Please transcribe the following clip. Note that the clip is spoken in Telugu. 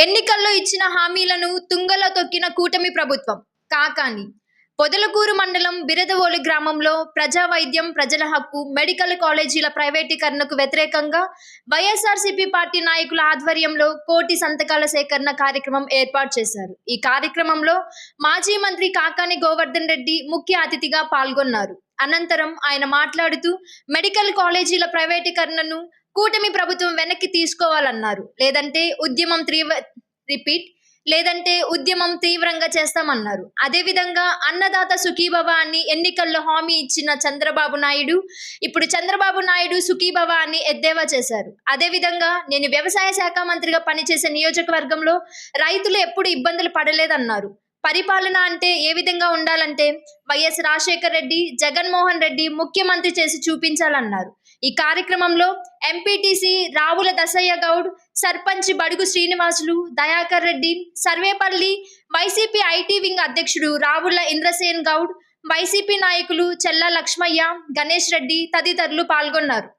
ఎన్నికల్లో ఇచ్చిన హామీలను తుంగలో తొక్కిన కూటమి ప్రభుత్వం. కాకాని పొదలకూరు మండలం బిరదవోలు గ్రామంలో ప్రజా వైద్యం, ప్రజల హక్కు, మెడికల్ కాలేజీల ప్రైవేటీకరణకు వ్యతిరేకంగా వైఎస్ఆర్సీపీ పార్టీ నాయకుల ఆధ్వర్యంలో కోటి సంతకాల సేకరణ కార్యక్రమం ఏర్పాటు చేశారు. ఈ కార్యక్రమంలో మాజీ మంత్రి కాకాని గోవర్ధన్ రెడ్డి ముఖ్య అతిథిగా పాల్గొన్నారు. అనంతరం ఆయన మాట్లాడుతూ మెడికల్ కాలేజీల ప్రైవేటీకరణను కూటమి ప్రభుత్వం వెనక్కి తీసుకోవాలన్నారు. లేదంటే ఉద్యమం తీవ్రంగా చేస్తామన్నారు. అదేవిధంగా అన్నదాత సుఖీభవ అని ఎన్నికల్లో హామీ ఇచ్చిన చంద్రబాబు నాయుడు ఇప్పుడు చంద్రబాబు నాయుడు సుఖీభవ అని ఎద్దేవా చేశారు. అదేవిధంగా నేను వ్యవసాయ శాఖ మంత్రిగా పనిచేసే నియోజకవర్గంలో రైతులు ఎప్పుడు ఇబ్బందులు పడలేదన్నారు. పరిపాలన అంటే ఏ విధంగా ఉండాలంటే వైఎస్ రాజశేఖర రెడ్డి, జగన్మోహన్ రెడ్డి ముఖ్యమంత్రి చేసి చూపించాలన్నారు. ఈ కార్యక్రమంలో ఎంపీటీసీ రావుల దసయ్య గౌడ్, సర్పంచ్ బడుగు Srinivasulu, Dayakar Reddy, Sarvepalli YCP IT wing అధ్యక్షుడు రావుల ఇంద్రసేన్ గౌడ్, వైసీపీ నాయకులు చెల్ల లక్ష్మయ్య, గణేష్ రెడ్డి తదితరులు పాల్గొన్నారు.